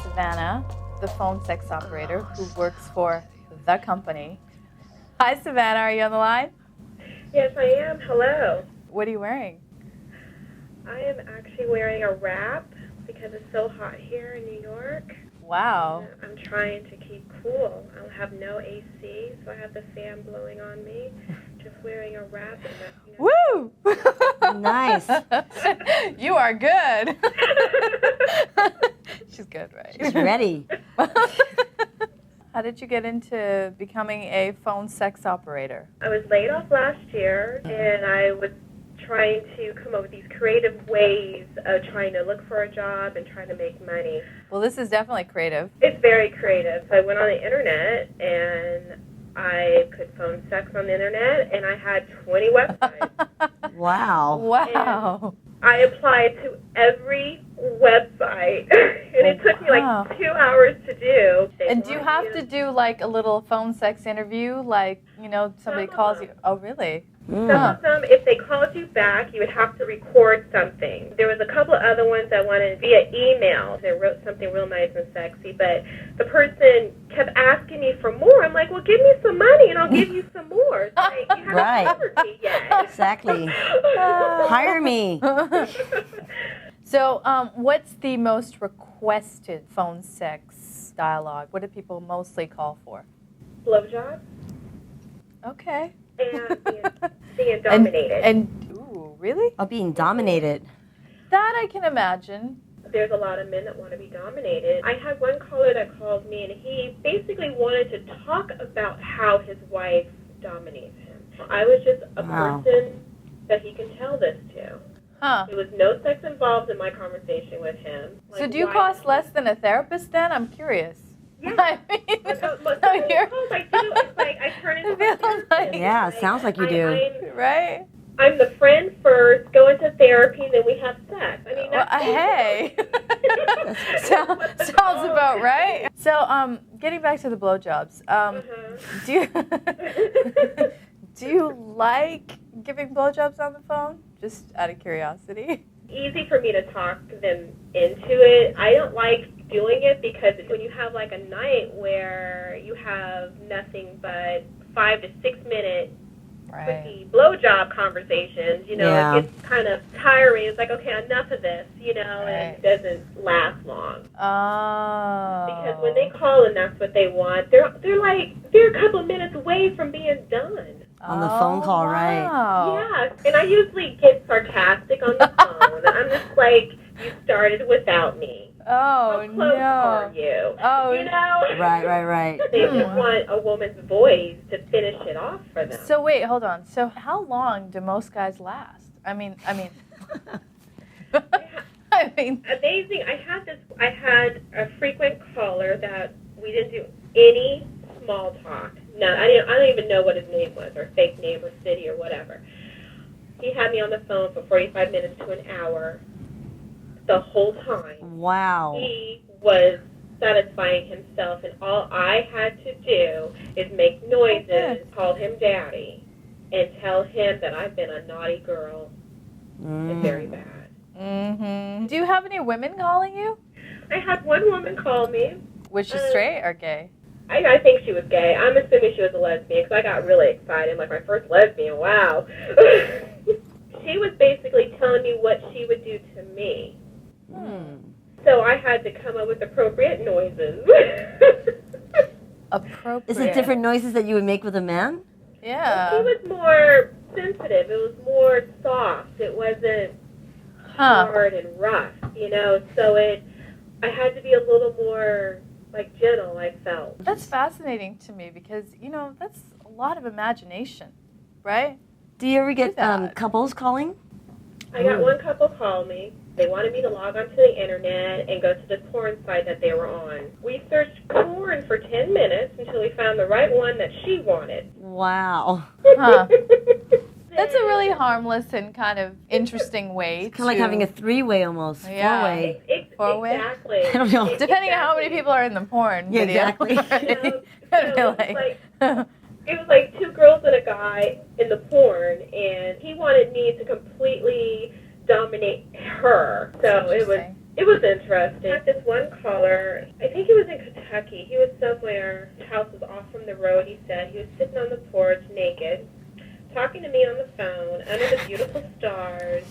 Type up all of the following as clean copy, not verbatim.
Savannah, the phone sex operator who works for the company. Hi, Savannah. Are you on the line? Yes, I am. Hello. What are you wearing? I am actually wearing a wrap because it's so hot here in New York. Wow. I'm trying to keep cool. I have no AC, so I have the fan blowing on me. Just wearing a wrap. And Woo! Nice. You are good. She's good, right? She's ready. How did you get into becoming a phone sex operator? I was laid off last year, and I was trying to come up with these creative ways of trying to look for a job and trying to make money. Well, this is definitely creative. It's very creative. So I went on the internet, and I put phone sex on the internet, and I had 20 websites. Wow. Wow. I applied to every website, and it took me like 2 hours to do. And do you have to do like a little phone sex interview, like, somebody calls you? Oh, really? Some of them, if they called you back, you would have to record something. There was a couple of other ones that wanted via email. They wrote something real nice and sexy, but the person kept asking me for more. I'm like, well, give me some money and I'll give you some more. It's like, you haven't Right. covered me yet. Exactly. Hire me. So, what's the most requested phone sex dialogue? What do people mostly call for? Blowjob Okay. and being dominated. Ooh, really? Oh, being dominated. That I can imagine. There's a lot of men that want to be dominated. I had one caller that called me, and he basically wanted to talk about how his wife dominates him. I was just a person that he can tell this to. Huh. There was no sex involved in my conversation with him. So do you cost less than a therapist then? I'm curious. Yeah. I mean, But I do. It's like I turn into a therapist. Yeah, sounds like you do. Right? I'm the friend first, go into therapy, and then we have sex. I mean, that's Hey. Sounds about right. So, getting back to the blowjobs, do you like giving blowjobs on the phone? Just out of curiosity. Easy for me to talk them into it. I don't like doing it because when you have like a night where you have nothing but 5 to 6 minute quickie blowjob conversations, it gets kind of tiring. It's like, okay, enough of this, and it doesn't last long. Oh. Because when they call and that's what they want, they're a couple minutes away from being done. On the phone call, right? Yeah, and I usually get sarcastic on the phone. I'm just like, you started without me. Oh, How close are you? Oh, Right. They just want a woman's voice to finish it off for them. So wait, hold on. So how long do most guys last? I mean. Amazing. I had a frequent caller that we didn't do any small talk. No, I don't even know what his name was, or fake name, or city, or whatever. He had me on the phone for 45 minutes to an hour the whole time. Wow. He was satisfying himself, and all I had to do is make noises, call him daddy, and tell him that I've been a naughty girl and very bad. Mm-hmm. Do you have any women calling you? I had one woman call me. Was she straight or gay? I think she was gay. I'm assuming she was a lesbian because I got really excited. Like, my first lesbian, wow. She was basically telling me what she would do to me. So I had to come up with appropriate noises. Appropriate. Is it different noises that you would make with a man? Yeah. She was more sensitive. It was more soft. It wasn't hard and rough, So I had to be a little more gentle, I felt. That's fascinating to me because, that's a lot of imagination, right? Do you ever get couples calling? I got one couple call me. They wanted me to log onto the internet and go to the porn site that they were on. We searched porn for 10 minutes until we found the right one that she wanted. Wow. Huh. That's a really harmless and kind of interesting way. It's kind of like having a three-way almost, four-way. Four-way? Exactly. I don't know. Depending on how many people are in the porn video. Exactly. It was like two girls and a guy in the porn, and he wanted me to completely dominate her. So it was It was interesting. I had this one caller, I think he was in Kentucky. He was somewhere, his house was off from the road, he said. He was sitting on the porch naked, talking to me on the phone under the beautiful stars.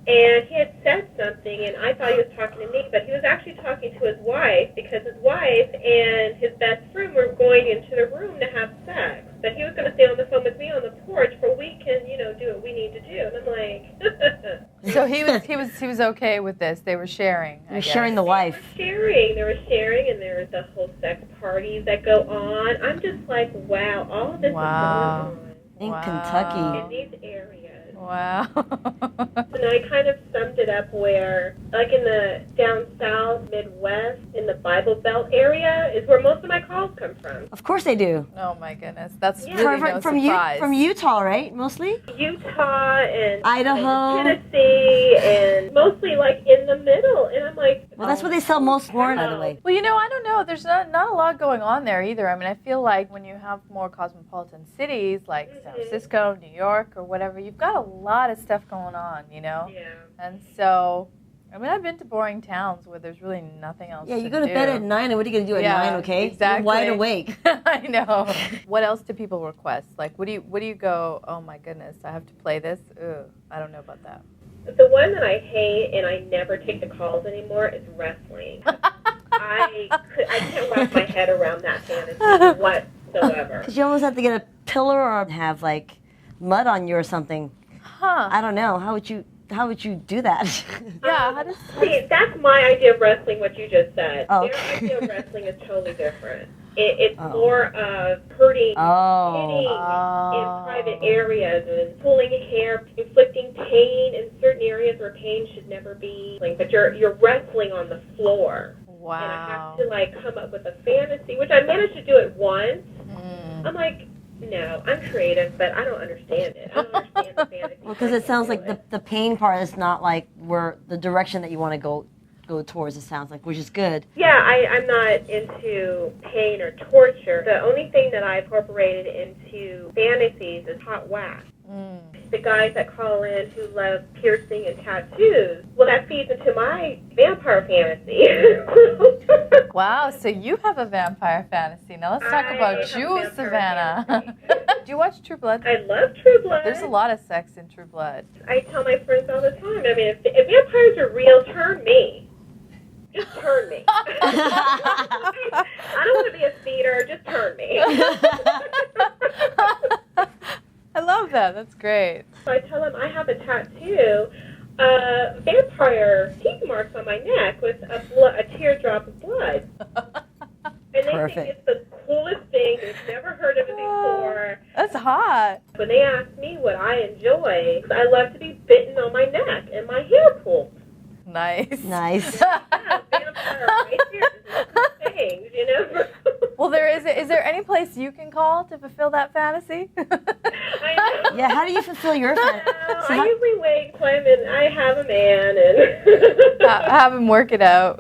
And he had said something, and I thought he was talking to me, but he was actually talking to his wife, because his wife and his best friend were going into the room to have sex. But he was going to stay on the phone with me on the porch for we can, do what we need to do. And I'm like... So he was okay with this. They were sharing. They were sharing the wife. They were sharing, and there was the whole sex parties that go on. I'm just like, wow, all of this is going on. In Kentucky. In these areas. Wow. And I kind of summed it up where, like in the down south, Midwest, in the Bible Belt area, is where most of my calls come from. Of course they do. Oh my goodness, that's really no from surprise. From Utah, right? Mostly. Utah and Idaho, and Tennessee, and mostly like in the middle. And I'm like, well, that's where they sell most porn, by the way. Well, I don't know. There's not a lot going on there either. I mean, I feel like when you have more cosmopolitan cities like San Francisco, New York, or whatever, you've got a lot of stuff going on, Yeah. And so, I mean, I've been to boring towns where there's really nothing else to do. Yeah, you go to bed at 9, and what are you going to do at 9, okay? Exactly. You're wide awake. I know. What else do people request? Like, what do you go, oh my goodness, I have to play this? Ugh, I don't know about that. The one that I hate, and I never take the calls anymore, is wrestling. I can't wrap my head around that fantasy whatsoever. Because you almost have to get a pillar or have, like, mud on you or something. Huh. I don't know. How would you do that? Yeah. See, that's my idea of wrestling, what you just said. Oh. Their idea of wrestling is totally different. It's more of hurting, hitting in private areas and pulling hair, inflicting pain in certain areas where pain should never be. But you're wrestling on the floor. Wow. And I have to come up with a fantasy, which I managed to do it once. I'm like, no, I'm creative, but I don't understand it. I don't understand the fantasy. Well, because it sounds like the pain part is not like where the direction that you want to go towards, it sounds like, which is good. Yeah, I'm not into pain or torture. The only thing that I've incorporated into fantasies is hot wax. The guys that call in who love piercing and tattoos, well, that feeds into my vampire fantasy. Wow, so you have a vampire fantasy. Now let's talk about you, Savannah. Do you watch True Blood? I love True Blood. There's a lot of sex in True Blood. I tell my friends all the time, I mean, if vampires are real, turn me. Just turn me. I don't want to be a feeder, just turn me. I love that. That's great. So I tell them I have a tattoo, vampire teeth marks on my neck with a teardrop of blood. And they think it's the coolest thing. They've never heard of it before. That's hot. When they ask me what I enjoy, I love to be bitten on my neck and my hair pulled. Nice. Yeah, vampire right here. Things, Well, is there any place you can call to fulfill that fantasy? I know. Yeah, how do you fulfill your fantasy? I usually wait till I have a man and have him work it out.